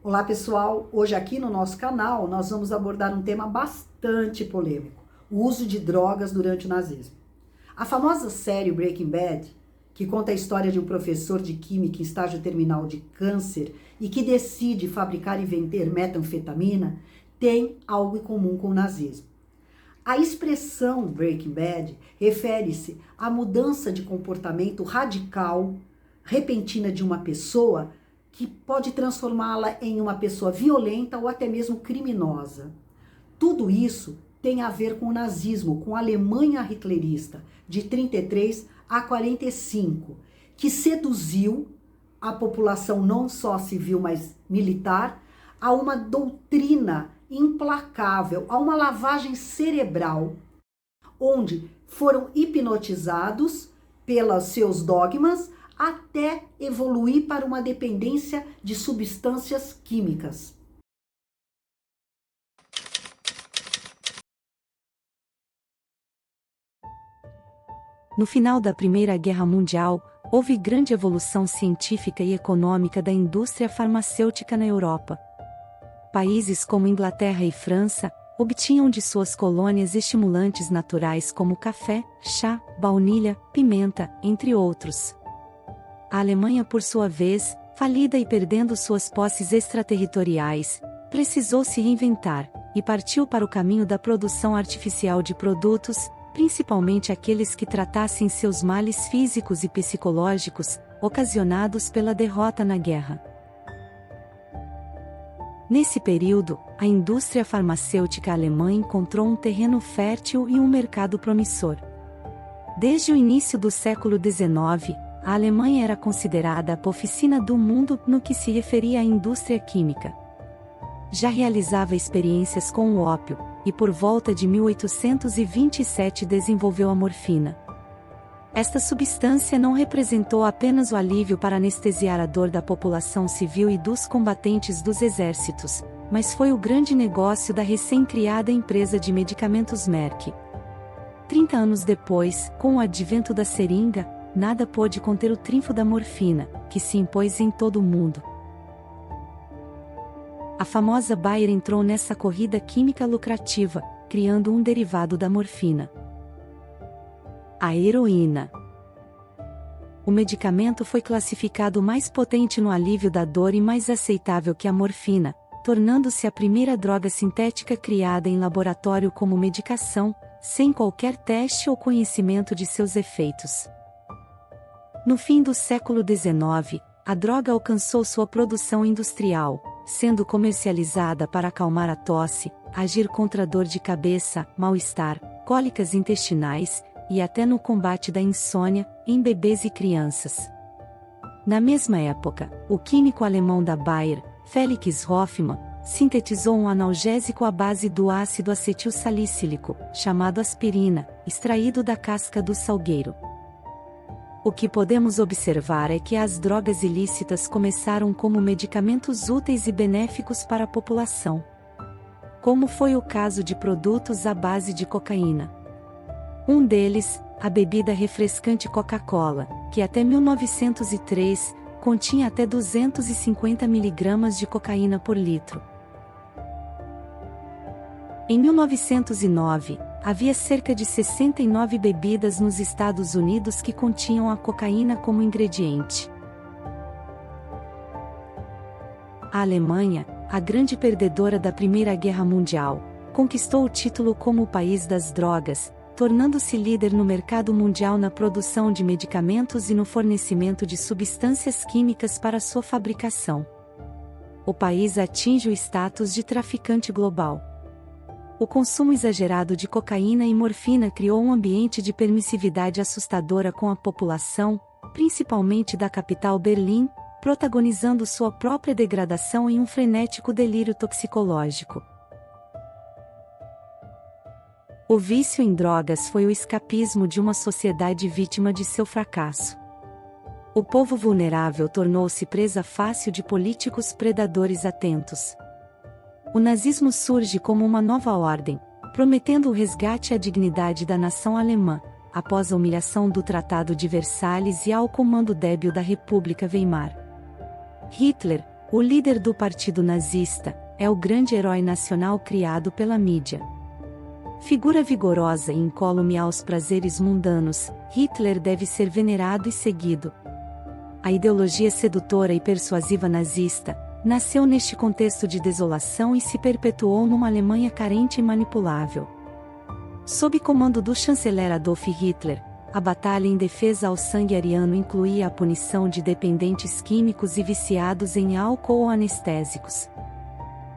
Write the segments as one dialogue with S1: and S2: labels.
S1: Olá pessoal, hoje aqui no nosso canal nós vamos abordar um tema bastante polêmico, o uso de drogas durante o nazismo. A famosa série Breaking Bad, que conta a história de um professor de química em estágio terminal de câncer e que decide fabricar e vender metanfetamina, tem algo em comum com o nazismo. A expressão Breaking Bad refere-se à mudança de comportamento radical, repentina de uma pessoa que pode transformá-la em uma pessoa violenta ou até mesmo criminosa. Tudo isso tem a ver com o nazismo, com a Alemanha hitlerista, de 33 a 45, que seduziu a população não só civil, mas militar, a uma doutrina implacável, a uma lavagem cerebral, onde foram hipnotizados pelos seus dogmas, até evoluir para uma dependência de substâncias químicas.
S2: No final da Primeira Guerra Mundial, houve grande evolução científica e econômica da indústria farmacêutica na Europa. Países como Inglaterra e França obtinham de suas colônias estimulantes naturais como café, chá, baunilha, pimenta, entre outros. A Alemanha, por sua vez, falida e perdendo suas posses extraterritoriais, precisou se reinventar, e partiu para o caminho da produção artificial de produtos, principalmente aqueles que tratassem seus males físicos e psicológicos, ocasionados pela derrota na guerra. Nesse período, a indústria farmacêutica alemã encontrou um terreno fértil e um mercado promissor. Desde o início do século XIX, a Alemanha era considerada a oficina do mundo no que se referia à indústria química. Já realizava experiências com o ópio, e por volta de 1827 desenvolveu a morfina. Esta substância não representou apenas o alívio para anestesiar a dor da população civil e dos combatentes dos exércitos, mas foi o grande negócio da recém-criada empresa de medicamentos Merck. 30 anos depois, com o advento da seringa, nada pôde conter o triunfo da morfina, que se impôs em todo o mundo. A famosa Bayer entrou nessa corrida química lucrativa, criando um derivado da morfina: a heroína. O medicamento foi classificado mais potente no alívio da dor e mais aceitável que a morfina, tornando-se a primeira droga sintética criada em laboratório como medicação, sem qualquer teste ou conhecimento de seus efeitos. No fim do século XIX, a droga alcançou sua produção industrial, sendo comercializada para acalmar a tosse, agir contra dor de cabeça, mal-estar, cólicas intestinais, e até no combate da insônia, em bebês e crianças. Na mesma época, o químico alemão da Bayer, Felix Hoffmann, sintetizou um analgésico à base do ácido acetilsalicílico, chamado aspirina, extraído da casca do salgueiro. O que podemos observar é que as drogas ilícitas começaram como medicamentos úteis e benéficos para a população, como foi o caso de produtos à base de cocaína. Um deles, a bebida refrescante Coca-Cola, que até 1903, continha até 250 mg de cocaína por litro. Em 1909, havia cerca de 69 bebidas nos Estados Unidos que continham a cocaína como ingrediente. A Alemanha, a grande perdedora da Primeira Guerra Mundial, conquistou o título como o país das drogas, tornando-se líder no mercado mundial na produção de medicamentos e no fornecimento de substâncias químicas para sua fabricação. O país atinge o status de traficante global. O consumo exagerado de cocaína e morfina criou um ambiente de permissividade assustadora com a população, principalmente da capital Berlim, protagonizando sua própria degradação em um frenético delírio toxicológico. O vício em drogas foi o escapismo de uma sociedade vítima de seu fracasso. O povo vulnerável tornou-se presa fácil de políticos predadores atentos. O nazismo surge como uma nova ordem, prometendo o resgate à dignidade da nação alemã, após a humilhação do Tratado de Versalhes e ao comando débil da República Weimar. Hitler, O líder do partido nazista é o grande herói nacional criado pela mídia. Figura vigorosa e incólume aos prazeres mundanos, Hitler deve ser venerado e seguido. A ideologia sedutora e persuasiva nazista nasceu neste contexto de desolação e se perpetuou numa Alemanha carente e manipulável. Sob comando do chanceler Adolf Hitler, a batalha em defesa ao sangue ariano incluía a punição de dependentes químicos e viciados em álcool ou anestésicos.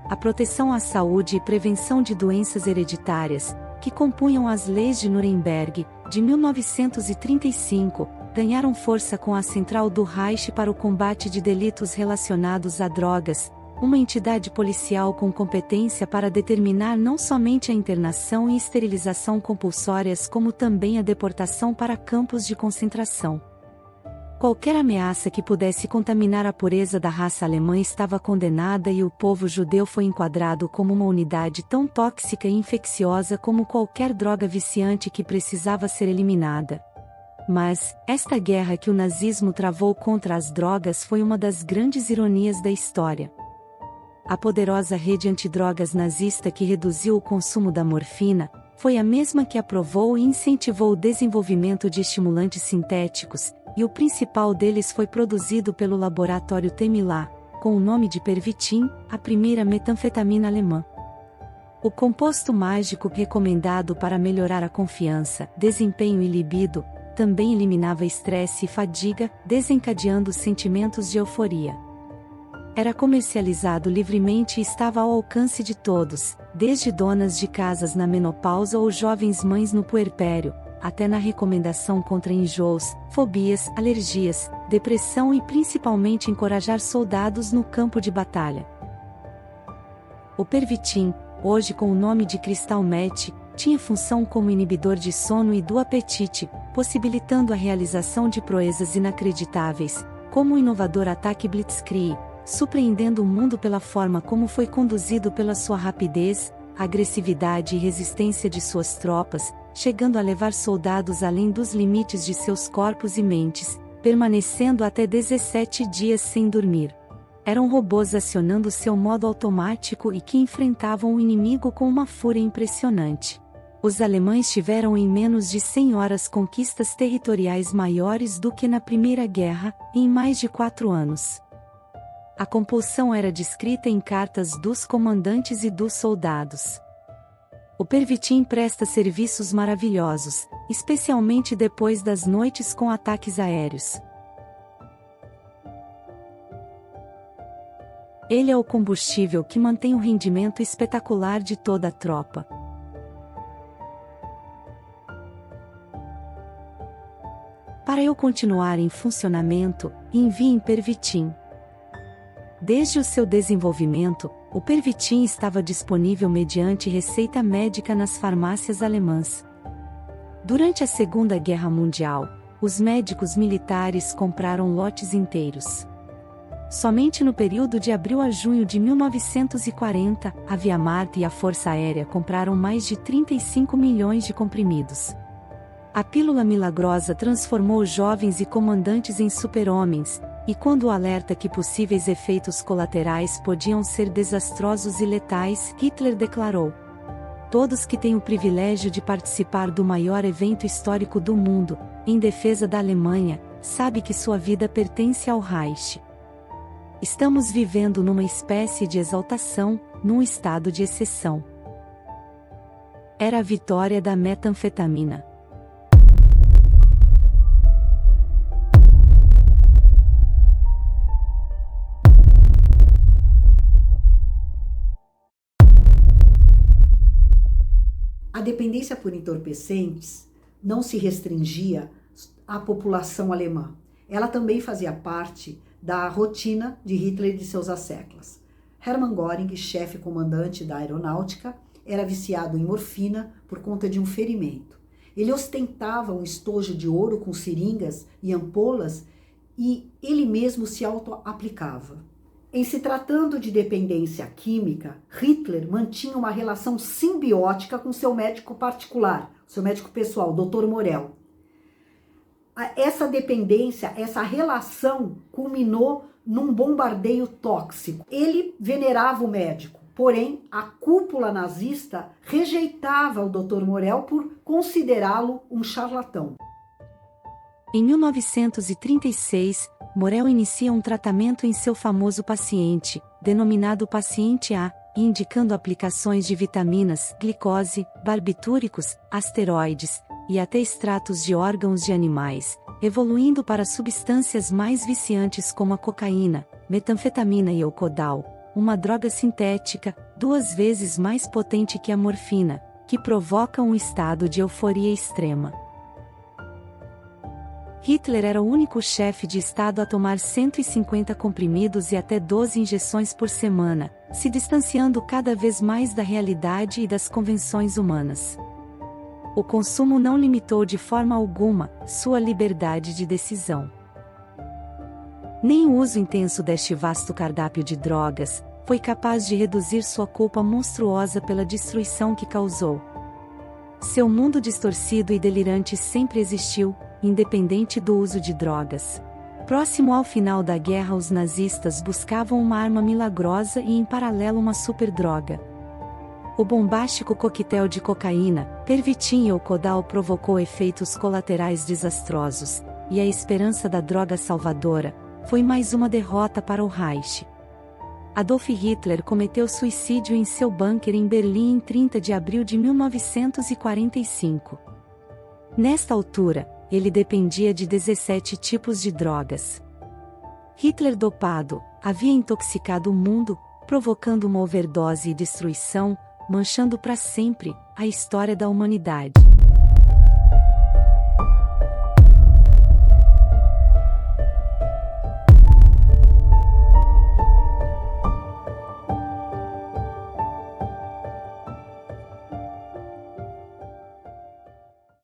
S2: A proteção à saúde e prevenção de doenças hereditárias, que compunham as leis de Nuremberg, de 1935, ganharam força com a Central do Reich para o combate de delitos relacionados a drogas, uma entidade policial com competência para determinar não somente a internação e esterilização compulsórias como também a deportação para campos de concentração. Qualquer ameaça que pudesse contaminar a pureza da raça alemã estava condenada e o povo judeu foi enquadrado como uma unidade tão tóxica e infecciosa como qualquer droga viciante que precisava ser eliminada. Mas, esta guerra que o nazismo travou contra as drogas foi uma das grandes ironias da história. A poderosa rede antidrogas nazista que reduziu o consumo da morfina, foi a mesma que aprovou e incentivou o desenvolvimento de estimulantes sintéticos, e o principal deles foi produzido pelo laboratório Temilá, com o nome de Pervitin, a primeira metanfetamina alemã. O composto mágico recomendado para melhorar a confiança, desempenho e libido, também eliminava estresse e fadiga, desencadeando sentimentos de euforia. Era comercializado livremente e estava ao alcance de todos, desde donas de casas na menopausa ou jovens mães no puerpério, até na recomendação contra enjoos, fobias, alergias, depressão e principalmente encorajar soldados no campo de batalha. O Pervitin, hoje com o nome de Crystal Meth, tinha função como inibidor de sono e do apetite, possibilitando a realização de proezas inacreditáveis, como o inovador ataque Blitzkrieg, surpreendendo o mundo pela forma como foi conduzido pela sua rapidez, agressividade e resistência de suas tropas, chegando a levar soldados além dos limites de seus corpos e mentes, permanecendo até 17 dias sem dormir. Eram robôs acionando seu modo automático e que enfrentavam o inimigo com uma fúria impressionante. Os alemães tiveram em menos de 100 horas conquistas territoriais maiores do que na Primeira Guerra, em mais de 4 anos. A compulsão era descrita em cartas dos comandantes e dos soldados. O Pervitin presta serviços maravilhosos, especialmente depois das noites com ataques aéreos. Ele é o combustível que mantém o rendimento espetacular de toda a tropa. Para eu continuar em funcionamento, enviem Pervitin. Desde o seu desenvolvimento, o Pervitin estava disponível mediante receita médica nas farmácias alemãs. Durante a Segunda Guerra Mundial, os médicos militares compraram lotes inteiros. Somente no período de abril a junho de 1940, a Wehrmacht e a Força Aérea compraram mais de 35 milhões de comprimidos. A pílula milagrosa transformou jovens e comandantes em super-homens, e quando o alerta que possíveis efeitos colaterais podiam ser desastrosos e letais, Hitler declarou: todos que têm o privilégio de participar do maior evento histórico do mundo, em defesa da Alemanha, sabe que sua vida pertence ao Reich. Estamos vivendo numa espécie de exaltação, num estado de exceção. Era a vitória da metanfetamina.
S1: A dependência por entorpecentes não se restringia à população alemã. Ela também fazia parte da rotina de Hitler e de seus asseclas. Hermann Göring, chefe comandante da aeronáutica, era viciado em morfina por conta de um ferimento. Ele ostentava um estojo de ouro com seringas e ampolas e ele mesmo se auto-aplicava. Em se tratando de dependência química, Hitler mantinha uma relação simbiótica com seu médico particular, seu médico pessoal, Dr. Morel. essa dependência, essa relação culminou num bombardeio tóxico. Ele venerava o médico, porém a cúpula nazista rejeitava o Dr. Morel por considerá-lo um charlatão.
S2: Em 1936, Morel inicia um tratamento em seu famoso paciente, denominado paciente A, indicando aplicações de vitaminas, glicose, barbitúricos, asteroides, e até extratos de órgãos de animais, evoluindo para substâncias mais viciantes como a cocaína, metanfetamina e o codal, uma droga sintética, 2 vezes mais potente que a morfina, que provoca um estado de euforia extrema. Hitler era o único chefe de Estado a tomar 150 comprimidos e até 12 injeções por semana, se distanciando cada vez mais da realidade e das convenções humanas. O consumo não limitou de forma alguma sua liberdade de decisão. Nem o uso intenso deste vasto cardápio de drogas foi capaz de reduzir sua culpa monstruosa pela destruição que causou. Seu mundo distorcido e delirante sempre existiu, independente do uso de drogas. Próximo ao final da guerra, os nazistas buscavam uma arma milagrosa e em paralelo uma superdroga. O bombástico coquetel de cocaína, pervitin e o codal provocou efeitos colaterais desastrosos, e a esperança da droga salvadora foi mais uma derrota para o Reich. Adolf Hitler cometeu suicídio em seu bunker em Berlim em 30 de abril de 1945. Nesta altura, ele dependia de 17 tipos de drogas. Hitler dopado, havia intoxicado o mundo, provocando uma overdose e destruição, manchando para sempre a história da humanidade.